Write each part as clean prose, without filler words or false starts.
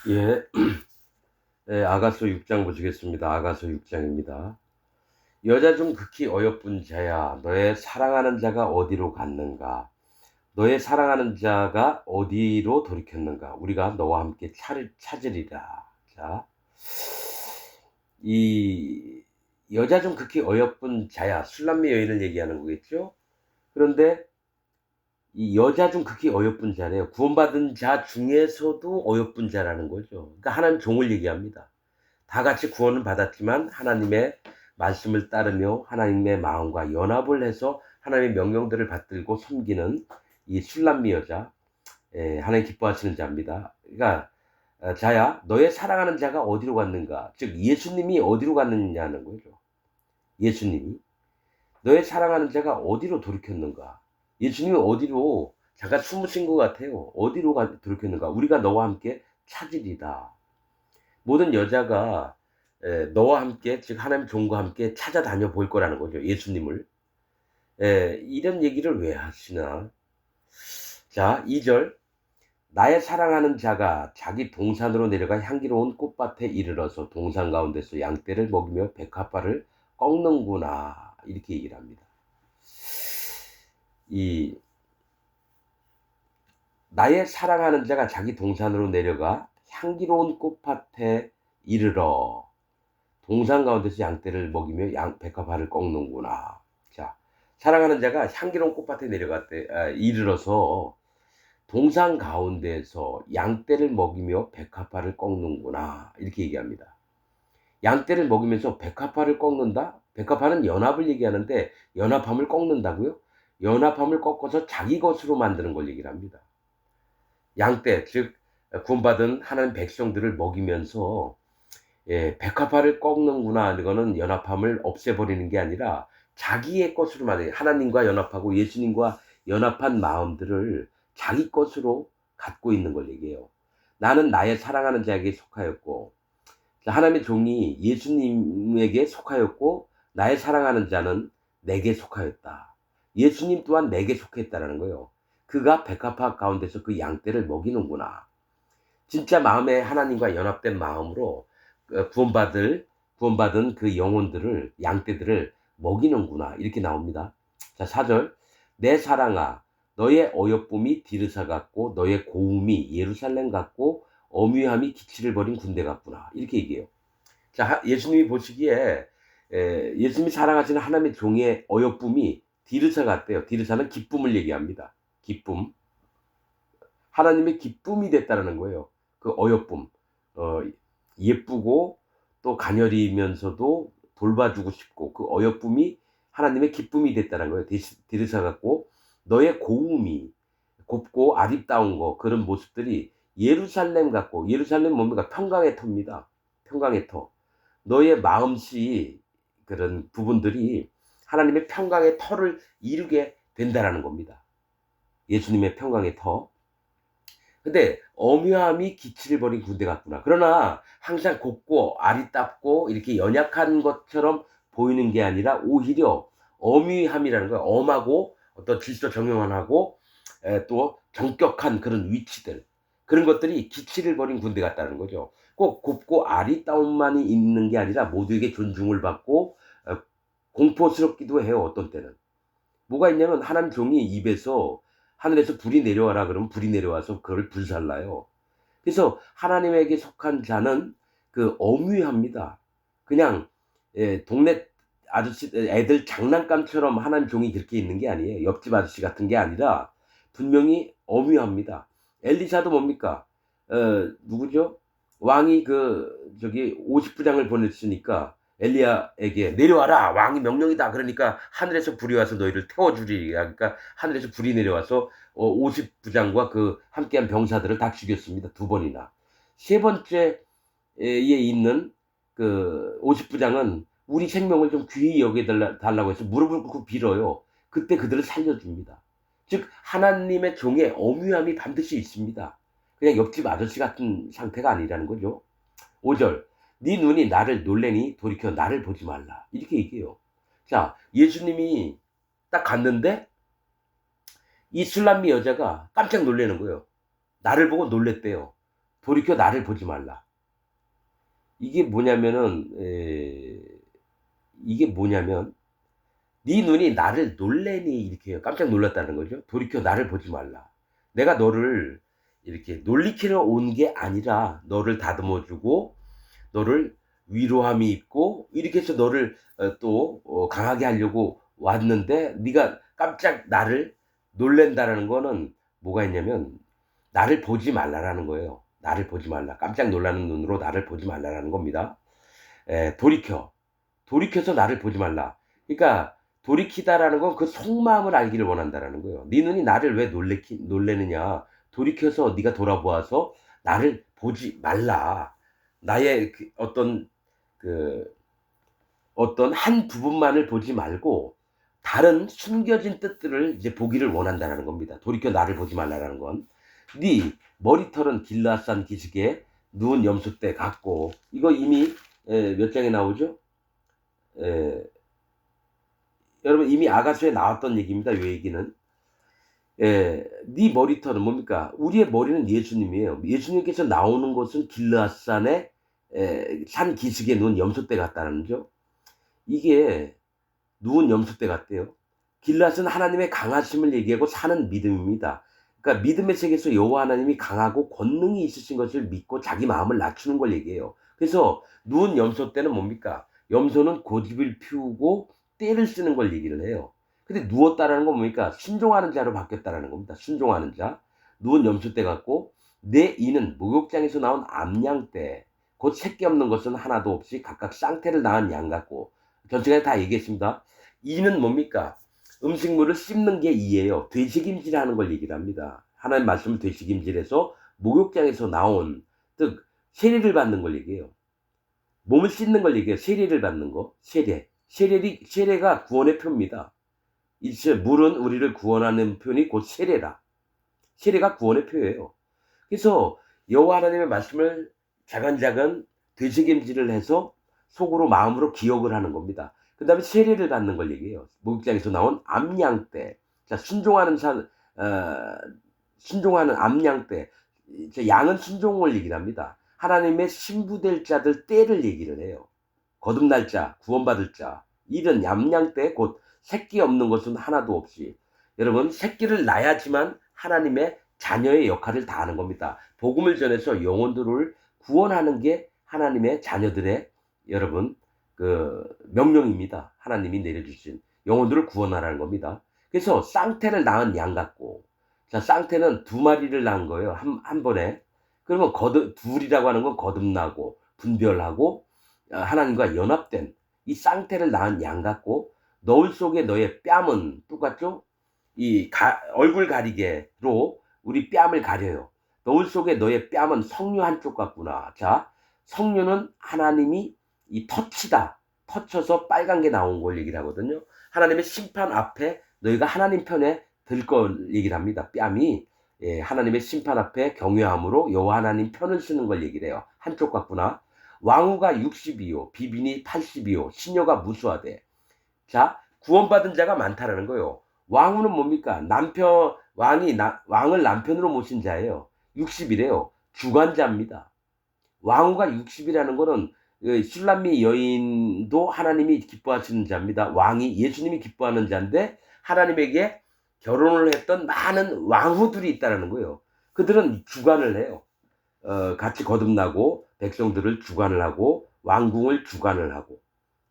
예, 아가서 6장 보시겠습니다. 아가서 6장입니다. 여자 중 극히 어여쁜 자야, 너의 사랑하는 자가 어디로 갔는가? 너의 사랑하는 자가 어디로 돌이켰는가? 우리가 너와 함께 찾으리라. 자, 이 여자 중 극히 어여쁜 자야, 술람미 여인을 얘기하는 거겠죠? 그런데 이 여자 중 극히 어여쁜 자래요. 구원받은 자 중에서도 어여쁜 자라는 거죠. 그러니까 하나님 종을 얘기합니다. 다 같이 구원을 받았지만 하나님의 말씀을 따르며 하나님의 마음과 연합을 해서 하나님의 명령들을 받들고 섬기는 이 술람미 여자, 하나님 기뻐하시는 자입니다. 그러니까 자야, 너의 사랑하는 자가 어디로 갔는가? 즉 예수님이 어디로 갔느냐는 거죠. 예수님이 너의 사랑하는 자가 어디로 돌이켰는가? 예수님이 어디로 잠깐 숨으신 것 같아요. 어디로 돌이켰는가? 우리가 너와 함께 찾으리다. 모든 여자가 너와 함께, 즉 하나님 종과 함께 찾아다녀 볼 거라는 거죠. 예수님을. 이런 얘기를 왜 하시나? 자, 2절. 나의 사랑하는 자가 자기 동산으로 내려가 향기로운 꽃밭에 이르러서 동산 가운데서 양떼를 먹이며 백합화를 꺾는구나. 이렇게 얘기를 합니다. 이 나의 사랑하는 자가 자기 동산으로 내려가 향기로운 꽃밭에 이르러 동산 가운데서 양떼를 먹이며 백합화를 꺾는구나. 자, 사랑하는 자가 향기로운 꽃밭에 이르러서 동산 가운데에서 양떼를 먹이며 백합화를 꺾는구나. 이렇게 얘기합니다. 양떼를 먹이면서 백합화를 꺾는다? 백합화는 연합을 얘기하는데 연합함을 꺾는다고요? 연합함을 꺾어서 자기 것으로 만드는 걸 얘기를 합니다. 양떼, 즉 구원받은 하나님 백성들을 먹이면서 백합화를 꺾는구나. 이거는 연합함을 없애버리는 게 아니라 자기의 것으로 만든, 하나님과 연합하고 예수님과 연합한 마음들을 자기 것으로 갖고 있는 걸 얘기해요. 나는 나의 사랑하는 자에게 속하였고, 하나님의 종이 예수님에게 속하였고, 나의 사랑하는 자는 내게 속하였다. 예수님 또한 내게 속했다라는 거예요. 그가 백합화 가운데서 그 양떼를 먹이는구나. 진짜 마음에 하나님과 연합된 마음으로 구원받은 그 영혼들을, 양떼들을 먹이는구나. 이렇게 나옵니다. 자, 4절. 내 사랑아, 너의 어여쁨이 디르사 같고 너의 고움이 예루살렘 같고 어뮤함이 기치를 벌인 군대 같구나. 이렇게 얘기해요. 자, 예수님이 보시기에 예수님이 사랑하시는 하나님의 종의 어여쁨이 디르사 같대요. 디르사는 기쁨을 얘기합니다. 기쁨. 하나님의 기쁨이 됐다는 거예요. 그 어여쁨. 예쁘고 또 가녀리면서도 돌봐주고 싶고 그 어여쁨이 하나님의 기쁨이 됐다는 거예요. 디르사 같고 너의 고움이 곱고 아름다운 거, 그런 모습들이 예루살렘 같고, 예루살렘 뭡니까? 평강의 터입니다. 평강의 터. 너의 마음씨, 그런 부분들이 하나님의 평강의 터를 이루게 된다라는 겁니다. 예수님의 평강의 터. 근데 엄유함이 기치를 벌인 군대 같구나. 그러나 항상 곱고 아리따고 이렇게 연약한 것처럼 보이는 게 아니라 오히려 엄유함이라는 거야. 엄하고 어떤 질서 정형화하고 또 정격한 그런 위치들, 그런 것들이 기치를 벌인 군대 같다는 거죠. 꼭 곱고 아리따움만이 있는 게 아니라 모두에게 존중을 받고 공포스럽기도 해요. 어떤 때는 뭐가 있냐면 하나님 종이 입에서 하늘에서 불이 내려와라 그러면 불이 내려와서 그걸 불살라요. 그래서 하나님에게 속한 자는 그 엄위합니다. 그냥 동네 아저씨 애들 장난감처럼 하나님 종이 그렇게 있는 게 아니에요. 옆집 아저씨 같은 게 아니라 분명히 엄위합니다. 엘리사도 뭡니까? 누구죠? 왕이 저기 50부장을 보냈으니까 엘리야에게 내려와라, 왕이 명령이다. 그러니까 하늘에서 불이 와서 너희를 태워주리. 그러니까 하늘에서 불이 내려와서 50부장과 그 함께한 병사들을 다 죽였습니다. 2번이나. 세 번째에 있는 그 50부장은 우리 생명을 좀 귀히 여겨달라고 해서 무릎을 꿇고 빌어요. 그때 그들을 살려줍니다. 즉 하나님의 종의 엄유함이 반드시 있습니다. 그냥 옆집 아저씨 같은 상태가 아니라는 거죠. 5절. 네 눈이 나를 놀래니 돌이켜 나를 보지 말라. 이렇게 얘기해요. 자, 예수님이 딱 갔는데 이 술람미 여자가 깜짝 놀라는 거예요. 나를 보고 놀랬대요. 돌이켜 나를 보지 말라. 이게 뭐냐면은 이게 뭐냐면 네 눈이 나를 놀래니 이렇게 깜짝 놀랐다는 거죠. 돌이켜 나를 보지 말라. 내가 너를 이렇게 놀리키러 온 게 아니라 너를 다듬어 주고 너를 위로함이 있고 이렇게 해서 너를 또 강하게 하려고 왔는데 네가 깜짝 나를 놀랜다라는 거는 뭐가 있냐면 나를 보지 말라라는 거예요. 나를 보지 말라. 깜짝 놀라는 눈으로 나를 보지 말라라는 겁니다. 돌이켜서 나를 보지 말라. 그러니까 돌이키다라는 건 그 속마음을 알기를 원한다라는 거예요. 네 눈이 나를 왜 놀래느냐. 돌이켜서 네가 돌아보아서 나를 보지 말라. 나의 어떤 한 부분만을 보지 말고 다른 숨겨진 뜻들을 이제 보기를 원한다라는 겁니다. 돌이켜 나를 보지 말라라는 건. 네 머리털은 길라산 기슭에 누운 염소떼 같고 이거 이미 몇 장에 나오죠? 에, 여러분 이미 아가수에 나왔던 얘기입니다. 이 얘기는. 네 머리털은 뭡니까? 우리의 머리는 예수님이에요. 예수님께서 나오는 곳은 길라산의 산 기슭에 누운 염소떼 같다는 거죠. 이게 누운 염소떼 같대요. 길랏은 하나님의 강하심을 얘기하고 사는 믿음입니다. 그러니까 믿음의 세계에서 여호와 하나님이 강하고 권능이 있으신 것을 믿고 자기 마음을 낮추는 걸 얘기해요. 그래서 누운 염소떼는 뭡니까? 염소는 고집을 피우고 떼를 쓰는 걸 얘기를 해요. 근데 누웠다라는 건 뭡니까? 순종하는 자로 바뀌었다라는 겁니다. 순종하는 자. 누운 염소떼 같고 내 이는 목욕장에서 나온 암양떼 곧 새끼 없는 것은 하나도 없이 각각 쌍태를 낳은 양 같고 전체가 다 얘기했습니다. 이는 뭡니까? 음식물을 씹는 게 이예요. 되새김질하는 걸 얘기를 합니다. 하나님 말씀을 되새김질해서 목욕장에서 나온 즉 세례를 받는 걸 얘기해요. 몸을 씻는 걸 얘기해요. 세례를 받는 거. 세례가 구원의 표입니다. 물은 우리를 구원하는 표현이 곧 세례라. 세례가 구원의 표예요. 그래서 여호와 하나님의 말씀을 자간자간 되새김질을 해서 속으로 마음으로 기억을 하는 겁니다. 그 다음에 세례를 받는 걸 얘기해요. 목욕장에서 나온 암양떼. 자, 순종하는 암양떼. 양은 순종을 얘기를 합니다. 하나님의 신부될 자들 때를 얘기를 해요. 거듭날 자, 구원받을 자. 이런 암양떼 곧 새끼 없는 것은 하나도 없이. 여러분 새끼를 낳아야지만 하나님의 자녀의 역할을 다하는 겁니다. 복음을 전해서 영혼들을 구원하는 게 하나님의 자녀들의 여러분 명령입니다. 하나님이 내려주신 영혼들을 구원하라는 겁니다. 그래서 쌍태를 낳은 양 같고 자 쌍태는 두 마리를 낳은 거예요. 한 번에. 그러면 둘이라고 하는 건 거듭나고 분별하고 하나님과 연합된 이 쌍태를 낳은 양 같고 너울 속에 너의 뺨은 똑같죠? 얼굴 가리개로 우리 뺨을 가려요. 너울 속에 너의 뺨은 석류 한쪽 같구나. 자, 석류는 하나님이 터쳐서 빨간 게 나온 걸 얘기를 하거든요. 하나님의 심판 앞에 너희가 하나님 편에 들 걸 얘기를 합니다. 뺨이 하나님의 심판 앞에 경외함으로 여호와 하나님 편을 쓰는 걸 얘기를 해요. 한쪽 같구나. 왕후가 60이요 비빈이 80이요 시녀가 무수하되. 자, 구원받은 자가 많다라는 거예요. 왕후는 뭡니까? 왕을 남편으로 모신 자예요. 60이래요. 주관자입니다. 왕후가 60이라는 거는 슐람미 여인도 하나님이 기뻐하시는 자입니다. 왕이 예수님이 기뻐하는 자인데 하나님에게 결혼을 했던 많은 왕후들이 있다는 거예요. 그들은 주관을 해요. 같이 거듭나고 백성들을 주관을 하고 왕궁을 주관을 하고.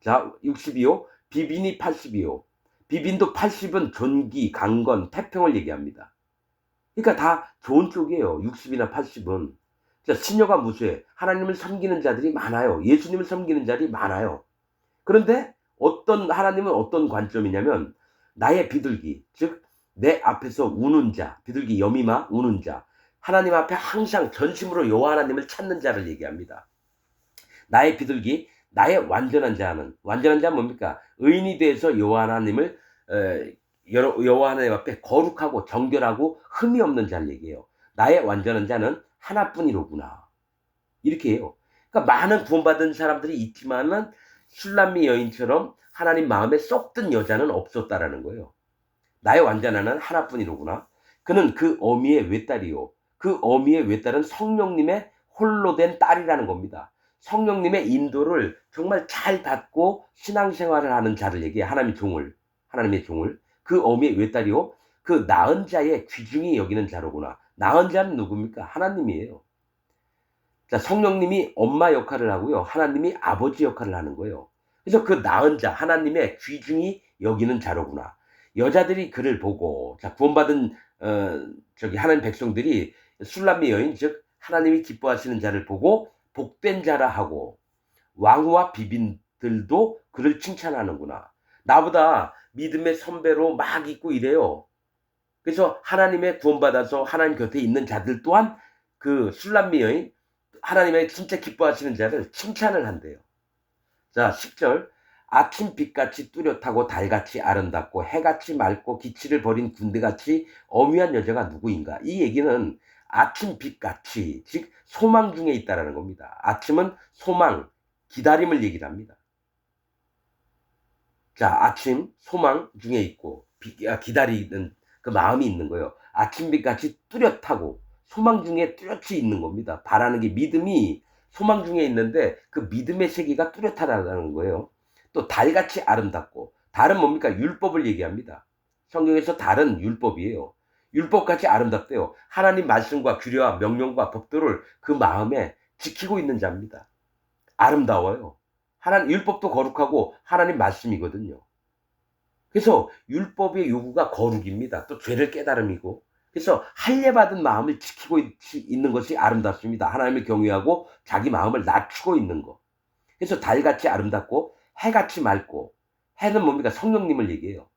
자, 60이요. 비빈이 80이요. 비빈도 80은 존귀, 강건, 태평을 얘기합니다. 그러니까 다 좋은 쪽이에요. 60이나 80은. 자, 시녀가 무수해. 하나님을 섬기는 자들이 많아요. 예수님을 섬기는 자들이 많아요. 그런데 하나님은 어떤 관점이냐면 나의 비둘기, 즉 내 앞에서 우는 자, 비둘기 여미마 우는 자, 하나님 앞에 항상 전심으로 여호와 하나님을 찾는 자를 얘기합니다. 나의 비둘기, 나의 완전한 자는 뭡니까? 의인이 돼서 여호와 하나님을 여호와 하나님 앞에 거룩하고 정결하고 흠이 없는 자를 얘기해요. 나의 완전한 자는 하나뿐이로구나. 이렇게 해요. 그러니까 많은 구원받은 사람들이 있지만은 슐람미 여인처럼 하나님 마음에 쏙 든 여자는 없었다라는 거예요. 나의 완전한 하나뿐이로구나. 그는 그 어미의 외딸이요. 그 어미의 외딸은 성령님의 홀로 된 딸이라는 겁니다. 성령님의 인도를 정말 잘 받고 신앙생활을 하는 자를 얘기해. 하나님의 종을. 그 어미의 외딸이요. 그 낳은 자의 귀중히 여기는 자로구나. 낳은 자는 누굽니까? 하나님이에요. 자, 성령님이 엄마 역할을 하고요. 하나님이 아버지 역할을 하는 거예요. 그래서 그 낳은 자, 하나님의 귀중히 여기는 자로구나. 여자들이 그를 보고, 자, 구원받은, 하나님 백성들이 술람미 여인, 즉, 하나님이 기뻐하시는 자를 보고 복된 자라 하고, 왕후와 비빈들도 그를 칭찬하는구나. 나보다 믿음의 선배로 막 있고 이래요. 그래서 하나님의 구원받아서 하나님 곁에 있는 자들 또한 그 술람미 여인, 하나님의 진짜 기뻐하시는 자를 칭찬을 한대요. 자, 10절. 아침 빛같이 뚜렷하고 달같이 아름답고 해같이 맑고 기치를 버린 군대같이 어미한 여자가 누구인가? 이 얘기는 아침 빛같이, 즉 소망 중에 있다라는 겁니다. 아침은 소망, 기다림을 얘기를 합니다. 자, 아침 소망 중에 있고 기다리는 그 마음이 있는 거예요. 아침빛같이 뚜렷하고 소망 중에 뚜렷이 있는 겁니다. 바라는 게 믿음이 소망 중에 있는데 그 믿음의 세계가 뚜렷하다는 거예요. 또 달같이 아름답고, 달은 뭡니까? 율법을 얘기합니다. 성경에서 달은 율법이에요. 율법같이 아름답대요. 하나님 말씀과 규례와 명령과 법도를 그 마음에 지키고 있는 자입니다. 아름다워요. 하나님 율법도 거룩하고 하나님 말씀이거든요. 그래서 율법의 요구가 거룩입니다. 또 죄를 깨달음이고. 그래서 할례받은 마음을 지키고 있는 것이 아름답습니다. 하나님을 경외하고 자기 마음을 낮추고 있는 것. 그래서 달같이 아름답고 해같이 맑고, 해는 뭡니까? 성령님을 얘기해요.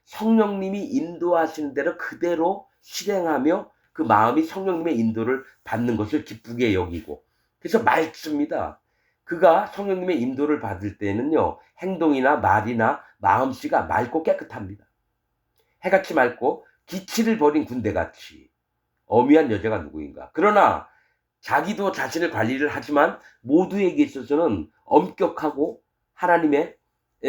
성령님이 인도하시는 대로 그대로 실행하며 그 마음이 성령님의 인도를 받는 것을 기쁘게 여기고, 그래서 맑습니다. 그가 성령님의 인도를 받을 때는요, 행동이나 말이나 마음씨가 맑고 깨끗합니다. 해같이 맑고 기치를 버린 군대같이 어미한 여자가 누구인가? 그러나 자기도 자신을 관리를 하지만 모두에게 있어서는 엄격하고 하나님의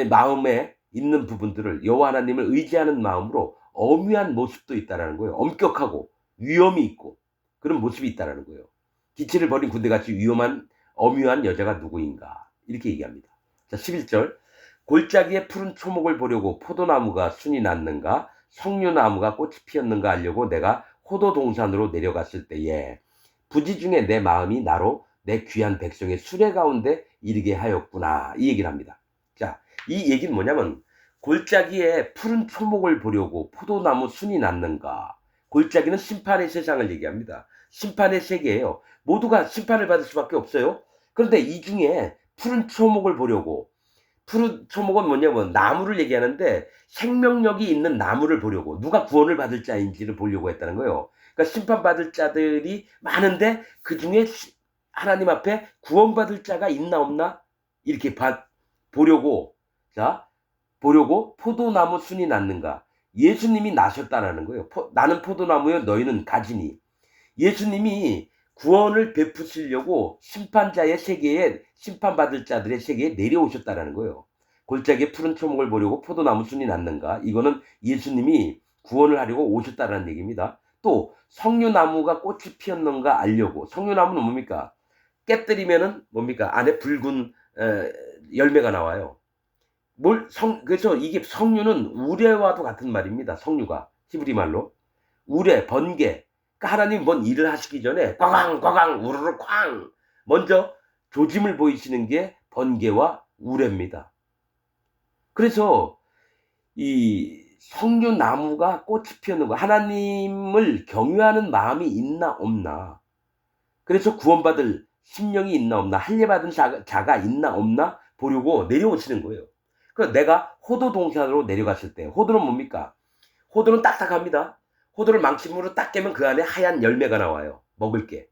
마음에 있는 부분들을, 여호와 하나님을 의지하는 마음으로 엄위한 모습도 있다라는 거예요. 엄격하고 위험이 있고 그런 모습이 있다라는 거예요. 기치를 버린 군대같이 엄위한 여자가 누구인가? 이렇게 얘기합니다. 자, 11절. 골짜기에 푸른 초목을 보려고 포도나무가 순이 났는가, 석류나무가 꽃이 피었는가 하려고 내가 호도동산으로 내려갔을 때에 부지 중에 내 마음이 나로 내 귀한 백성의 수레 가운데 이르게 하였구나. 이 얘기를 합니다. 자, 이 얘기는 뭐냐면 골짜기에 푸른 초목을 보려고 포도나무 순이 났는가. 골짜기는 심판의 세상을 얘기합니다. 심판의 세계예요. 모두가 심판을 받을 수밖에 없어요. 그런데 이 중에 푸른 초목을 보려고, 푸른 초목은 뭐냐면 나무를 얘기하는데 생명력이 있는 나무를 보려고, 누가 구원을 받을 자인지를 보려고 했다는 거예요. 그러니까 심판받을 자들이 많은데 그 중에 하나님 앞에 구원받을 자가 있나 없나 이렇게 보려고, 자, 보려고 포도나무 순이 났는가. 예수님이 나셨다라는 거예요. 나는 포도나무요 너희는 가지니. 예수님이 구원을 베푸시려고 심판자의 세계에, 심판받을 자들의 세계에 내려오셨다라는 거예요. 골짜기에 푸른 초목을 보려고 포도나무 순이 났는가. 이거는 예수님이 구원을 하려고 오셨다라는 얘기입니다. 또 석류나무가 꽃이 피었는가 알려고. 석류나무는 뭡니까? 깨뜨리면은 뭡니까? 안에 붉은 열매가 나와요. 그래서 이게 석류는 우레와도 같은 말입니다. 석류가 히브리 말로 우레, 번개. 그러니까 하나님 뭔 일을 하시기 전에 꽝꽝 우르르 꽝 먼저 조짐을 보이시는 게 번개와 우레입니다. 그래서 이 석류나무가 꽃이 피었는 거, 하나님을 경외하는 마음이 있나 없나, 그래서 구원받을 심령이 있나 없나, 할례받은 자가 있나 없나 보려고 내려오시는 거예요. 그래서 내가 호도 동산으로 내려갔을 때, 호도는 뭡니까? 호도는 딱딱합니다. 호도를 망침으로 딱 깨면 그 안에 하얀 열매가 나와요. 먹을 게.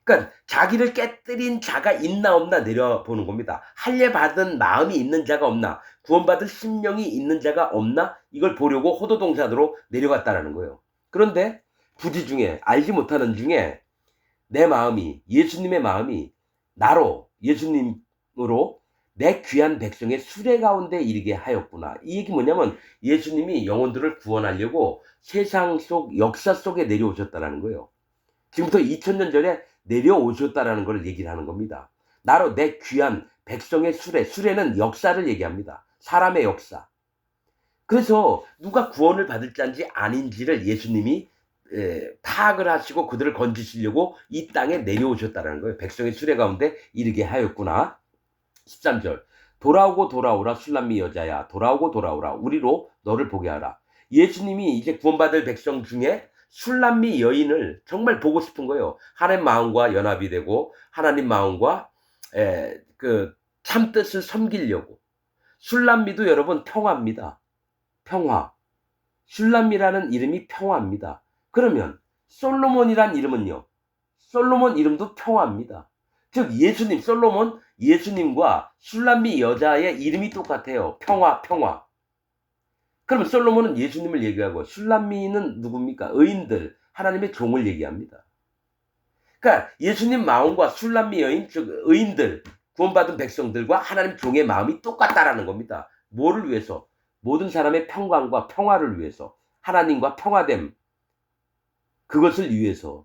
그러니까 자기를 깨뜨린 자가 있나 없나 내려보는 겁니다. 할례받은 마음이 있는 자가 없나, 구원받을 심령이 있는 자가 없나, 이걸 보려고 호도동산으로 내려갔다라는 거예요. 그런데 부지 중에, 알지 못하는 중에 내 마음이, 예수님의 마음이 나로, 예수님으로 내 귀한 백성의 수레 가운데 이르게 하였구나. 이 얘기 뭐냐면 예수님이 영혼들을 구원하려고 세상 속 역사 속에 내려오셨다라는 거예요. 지금부터 2000년 전에 내려오셨다라는 걸 얘기를 하는 겁니다. 나로 내 귀한 백성의 수레, 수레는 역사를 얘기합니다. 사람의 역사. 그래서 누가 구원을 받을 자인지 아닌지를 예수님이 파악을 하시고 그들을 건지시려고 이 땅에 내려오셨다는 거예요. 백성의 수레 가운데 이르게 하였구나. 13절. 돌아오고 돌아오라 술람미 여자야. 돌아오고 돌아오라. 우리로 너를 보게 하라. 예수님이 이제 구원받을 백성 중에 술람미 여인을 정말 보고 싶은 거예요. 하나님 마음과 연합이 되고 하나님 마음과 그 참뜻을 섬기려고. 술람미도 여러분 평화입니다. 평화. 술람미라는 이름이 평화입니다. 그러면 솔로몬이란 이름은요. 솔로몬 이름도 평화입니다. 즉 예수님, 솔로몬 예수님과 술람미 여자의 이름이 똑같아요. 평화, 평화. 그러면 솔로몬은 예수님을 얘기하고 술람미는 누굽니까? 의인들, 하나님의 종을 얘기합니다. 그러니까 예수님 마음과 술람미 여인, 즉 의인들, 구원받은 백성들과 하나님 종의 마음이 똑같다라는 겁니다. 뭐를 위해서? 모든 사람의 평강과 평화를 위해서, 하나님과 평화됨, 그것을 위해서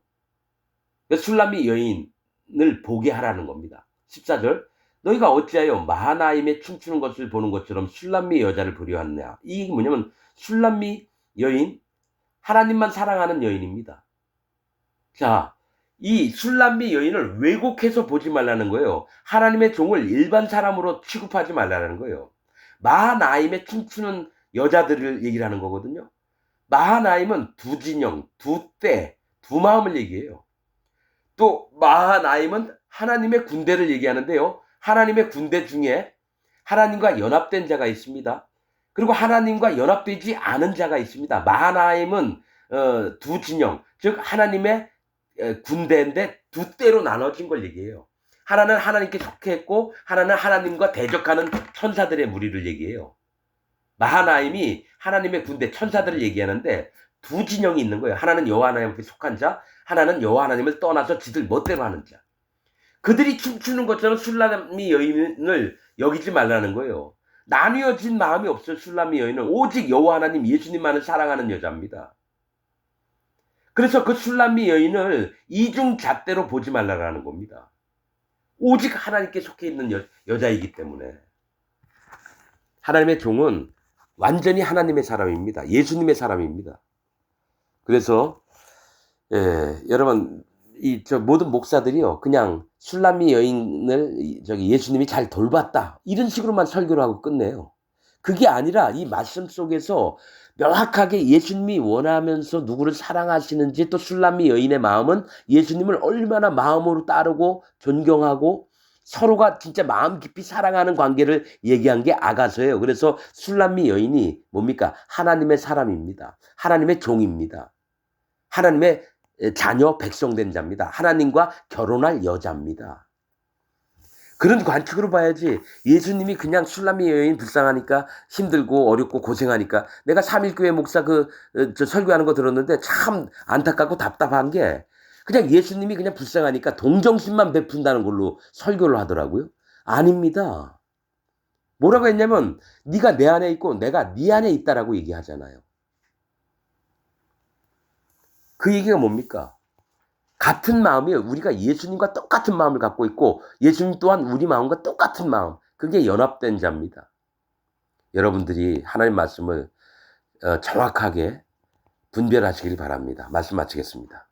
술람미 여인을 보게 하라는 겁니다. 14절. 너희가 어찌하여 마하나임에 춤추는 것을 보는 것처럼 술람미 여자를 보려 하느냐. 이게 뭐냐면 술람미 여인, 하나님만 사랑하는 여인입니다. 자, 이 술람미 여인을 왜곡해서 보지 말라는 거예요. 하나님의 종을 일반 사람으로 취급하지 말라는 거예요. 마하나임에 춤추는 여자들을 얘기를 하는 거거든요. 마하나임은 두 진영, 두 때, 두 마음을 얘기해요. 또 마하나임은 하나님의 군대를 얘기하는데요. 하나님의 군대 중에 하나님과 연합된 자가 있습니다. 그리고 하나님과 연합되지 않은 자가 있습니다. 마하나임은 두 진영, 즉 하나님의 군대인데 두 때로 나눠진 걸 얘기해요. 하나는 하나님께 속했고 하나는 하나님과 대적하는 천사들의 무리를 얘기해요. 마하나임이 하나님의 군대 천사들을 얘기하는데 두 진영이 있는 거예요. 하나는 여호와 하나님께 속한 자, 하나는 여호와 하나님을 떠나서 지들 멋대로 하는 자. 그들이 춤추는 것처럼 술람미 여인을 여기지 말라는 거예요. 나뉘어진 마음이 없어요. 술람미 여인은 오직 여호와 하나님 예수님만을 사랑하는 여자입니다. 그래서 그 술람미 여인을 이중잣대로 보지 말라는 겁니다. 오직 하나님께 속해 있는 여자이기 때문에. 하나님의 종은 완전히 하나님의 사람입니다. 예수님의 사람입니다. 그래서 여러분 모든 목사들이요 그냥 술람미 여인을 예수님이 잘 돌봤다 이런 식으로만 설교를 하고 끝내요. 그게 아니라 이 말씀 속에서 명확하게 예수님이 원하면서 누구를 사랑하시는지, 또 술람미 여인의 마음은 예수님을 얼마나 마음으로 따르고 존경하고 서로가 진짜 마음 깊이 사랑하는 관계를 얘기한 게 아가서예요. 그래서 술람미 여인이 뭡니까? 하나님의 사람입니다. 하나님의 종입니다. 하나님의 자녀 백성된 자입니다. 하나님과 결혼할 여자입니다. 그런 관측으로 봐야지 예수님이 그냥 술람미 여인 불쌍하니까 힘들고 어렵고 고생하니까, 내가 3.1교회 목사 설교하는 거 들었는데 참 안타깝고 답답한 게 그냥 예수님이 그냥 불쌍하니까 동정심만 베푼다는 걸로 설교를 하더라고요. 아닙니다. 뭐라고 했냐면 네가 내 안에 있고 내가 네 안에 있다라고 얘기하잖아요. 그 얘기가 뭡니까? 같은 마음이에요. 우리가 예수님과 똑같은 마음을 갖고 있고 예수님 또한 우리 마음과 똑같은 마음, 그게 연합된 자입니다. 여러분들이 하나님 말씀을 정확하게 분별하시길 바랍니다. 말씀 마치겠습니다.